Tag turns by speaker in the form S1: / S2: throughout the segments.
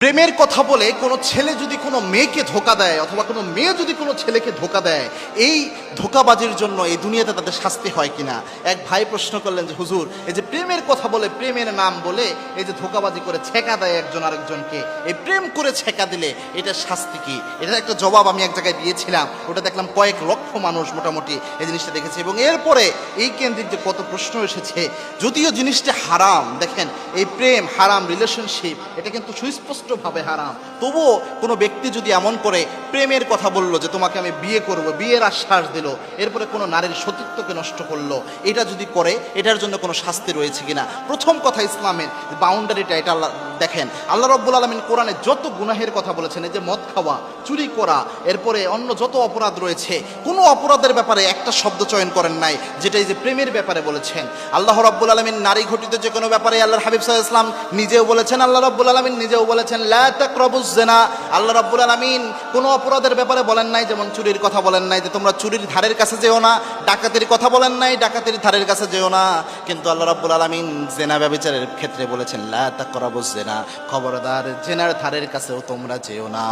S1: প্রেমের কথা বলে কোনো ছেলে যদি কোনো মেয়েকে ধোকা দেয় অথবা কোনো মেয়ে যদি কোনো ছেলেকে ধোকা দেয়, এই ধোকাবাজির জন্য এই দুনিয়াতে তাদের শাস্তি হয় কিনা। এক ভাই প্রশ্ন করলেন যে হুজুর, এই যে প্রেমের কথা বলে, প্রেমের নাম বলে এই যে ধোকাবাজি করে ছেকা দেয় একজন আরেকজনকে, এই প্রেম করে ছেকা দিলে এটার শাস্তি কি? এটার একটা জবাব আমি এক জায়গায় দিয়েছিলাম, ওটা দেখলাম কয়েক লক্ষ মানুষ মোটামুটি এই জিনিসটা দেখেছে। এবং এরপরে এই কেন্দ্রিক যে কত প্রশ্ন এসেছে, যদিও জিনিসটা হারাম, দেখেন এই প্রেম হারাম, রিলেশনশিপ এটা কিন্তু সুস্পষ্টভাবে হারাম, তবুও কোনো ব্যক্তি যদি এমন করে প্রেমের কথা বললো যে তোমাকে আমি বিয়ে করব, বিয়ের আশ্বাস দিল, এরপরে কোনো নারীর সতীত্বকে নষ্ট করলো, এটা যদি করে এটার জন্য কোনো শাস্তি রয়েছে কিনা। প্রথম কথা, ইসলামের বাউন্ডারিটা এটা আল্লাহ দেখেন, আল্লাহ রাব্বুল আলামিন কোরআনে যত গুনাহের কথা বলেছেন, এই যে মদ খাওয়া, চুরি করা, এরপরে অন্য যত অপরাধ রয়েছে, কোনো অপরাধের ব্যাপারে একটা শব্দ চয়ন করেন নাই যেটা এই যে প্রেমের ব্যাপারে বলেছেন। আল্লাহ রাব্বুল আলামিন নারী ঘটিত যে কোনো ব্যাপারে আল্লাহর হাবিব সাল্লাল্লাহু আলাইহি ওয়াসাল্লাম নিজেও বলেছেন, আল্লাহ রাব্বুল আলামিন নিজেও বলেছেন লা তাকরাবুজ জিনা। আল্লাহ রাব্বুল আলামিন কোনো অপরাধের ব্যাপারে বলেন নাই, যেমন চুরির কথা বলেন নাই যে তোমরা চুরির ধারের কাছে যেও না, ডাকাতির কথা বলেন নাই, ডাকাতির ধারের কাছে যেও না, কিন্তু আল্লাহ রাব্বুল আলামিন জিনা ব্যভিচারের ক্ষেত্রে বলেছেন লা তাকরাবুজ জিনা, খবরদার জেনার ধারের কাছেও তোমরা যেও না।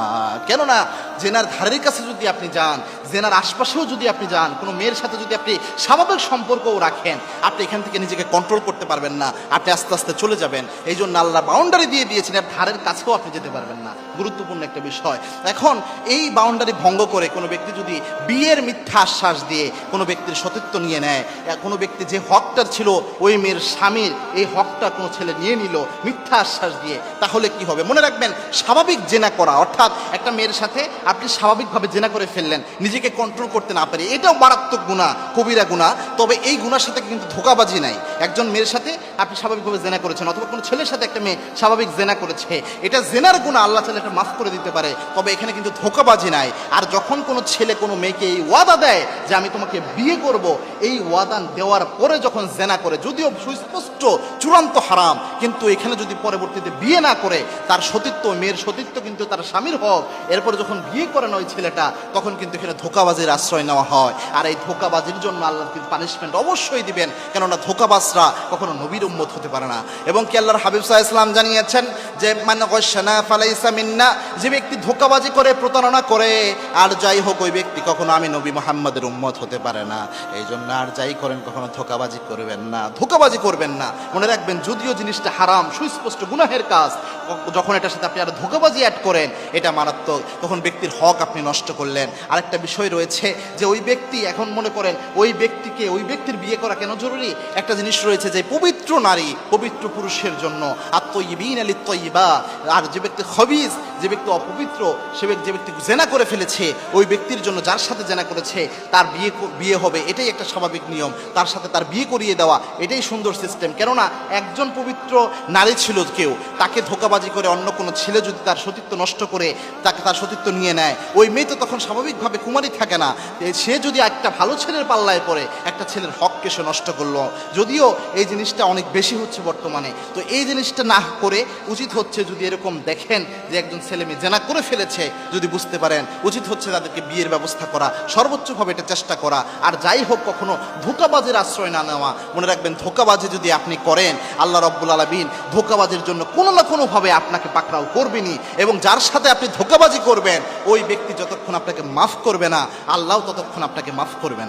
S1: কেননা জেনার ধারের কাছে যদি আপনি যান, জেনার আশপাশেও যদি আপনি যান, কোনো মেয়ের সাথে যদি আপনি স্বাভাবিক সম্পর্কও রাখেন, আপনি এখান থেকে নিজেকে কন্ট্রোল করতে পারবেন না, আপনি আস্তে আস্তে চলে যাবেন। এই জন্য আল্লাহ বাউন্ডারি দিয়ে দিয়েছেন, আর ধারের কাছেও আপনি যেতে পারবেন না। গুরুত্বপূর্ণ একটা বিষয়। এখন এই বাউন্ডারি ভঙ্গ করে কোনো ব্যক্তি যদি বিয়ের মিথ্যা আশ্বাস দিয়ে কোনো ব্যক্তির সতীত্ব নিয়ে নেয়, কোনো ব্যক্তি যে হকটা ছিল ওই মেয়ের স্বামীর, এই হকটা কোনো ছেলে নিয়ে নিল মিথ্যা আশ্বাস দিয়ে, তাহলে কি হবে? মনে রাখবেন, স্বাভাবিক জেনা করা, অর্থাৎ একটা মেয়ের সাথে আপনি স্বাভাবিকভাবে জেনা করে ফেললেন, নিজেকে কন্ট্রোল করতে না পারি, এটাও মারাত্মক গুনাহ, কবিরা গুনাহ। তবে এই গুনার সাথে কিন্তু ধোঁকাবাজি নাই। একজন মেয়ের সাথে আপনি স্বাভাবিকভাবে জেনা করেছেন, অথবা কোনো ছেলের সাথে একটা মেয়ে স্বাভাবিক জেনা করেছে, এটা জেনার গুনাহ, আল্লাহ তাআলা এটা মাফ করে দিতে পারে, তবে এখানে কিন্তু ধোঁকাবাজি নাই। আর যখন কোনো ছেলে কোনো মেয়েকে এই ওয়াদা দেয় যে আমি তোমাকে বিয়ে করব, এই ওয়াদা দেওয়ার পরে যখন জেনা করে, যদিও সুস্পষ্ট চূড়ান্ত হারাম, কিন্তু এখানে যদি পরবর্তীতে বিয়ে না করে, তার সতীত্ব, মেয়ের সতীত্ব কিন্তু তার স্বামীর হক, এরপরে যখন বিয়ে করেন ওই ছেলেটা, তখন কিন্তু এখানে ধোঁকাবাজির আশ্রয় নেওয়া হয়। আর এই ধোঁকাবাজির জন্য আল্লাহ কিন্তু পানিশমেন্ট অবশ্যই দিবেন, কেননা ধোঁকাবাজরা কখনো নবীর উম্মত হতে পারে না। এবং কি আল্লাহর হাবিব সাল্লাল্লাহু আলাইহি ওয়াসাল্লাম জানিয়েছেন যে মান গাশানা ফালাইসা মিন্না, যে ব্যক্তি ধোঁকাবাজি করে, প্রতারণা করে, আর যাই হোক ওই ব্যক্তি কখনো আমি নবী মুহাম্মদের উম্মত হতে পারে না। এই জন্য আর যাই করেন কখনো ধোঁকাবাজি করবেন না, ধোঁকাবাজি করবেন না। মনে রাখবেন, যদিও জিনিসটা হারাম, সুস্পষ্ট গুনাহের কাজ, যখন এটার সাথে আপনি আর ধোঁকাবাজি অ্যাড করেন, এটা মারাত্মক, তখন ব্যক্তির হক আপনি নষ্ট করলেন। আরেকটা বিষয় রয়েছে যে ওই ব্যক্তি, এখন মনে করেন ওই ব্যক্তিকে, ওই ব্যক্তির বিয়ে করা কেন জরুরি? একটা জিনিস রয়েছে যে পবিত্র নারী পবিত্র পুরুষের জন্য, আত-তাইয়িবিনা লিত-তাইয়্যিবা, আর যে ব্যক্তি খবিস, যে ব্যক্তি অপবিত্র, যে ব্যক্তি জেনা করে ফেলেছে, ওই ব্যক্তির জন্য, যার সাথে জেনা করেছে তার বিয়ে হবে, এটাই একটা স্বাভাবিক নিয়ম, তার সাথে তার বিয়ে করিয়ে দেওয়া, এটাই সুন্দর সিস্টেম। কেননা একজন পবিত্র নারী ছিল কেউ, তাকে ধোঁকাবাজি করে অন্য কোনো ছেলে যদি তার সতীত্ব নষ্ট করে তাকে তার সতীত্ব নিয়ে নেয়, ওই মেয়ে তো তখন স্বাভাবিকভাবে কুমারী থাকে না, সে যদি একটা ভালো ছেলের পাল্লায় পড়ে, একটা ছেলের হককে সে নষ্ট করলো। যদিও এই জিনিসটা অনেক বেশি হচ্ছে বর্তমানে, তো এই জিনিসটা না করে উচিত হচ্ছে, যদি এরকম দেখেন যে একজন ছেলে মেয়ে জেনা করে ফেলেছে, যদি বুঝতে পারেন, উচিত হচ্ছে তাদেরকে বিয়ের ব্যবস্থা করা, সর্বোচ্চভাবে এটা চেষ্টা করা। আর যাই হোক, কখনো ধোঁকাবাজির আশ্রয় না নেওয়া। মনে রাখবেন, ধোঁকাবাজি যদি আপনি করেন, আল্লাহ রাব্বুল আলামিন ধোঁকাবাজির জন্য কোনো না কোনোভাবে আপনাকে পাকড়াও করবেনই। এবং যার সাথে আপনি ধোঁকাবাজি করবেন, ওই ব্যক্তি যতক্ষণ আপনাকে মাফ করবে না, আল্লাহ ততক্ষণ আপনাকে মাফ করবেন।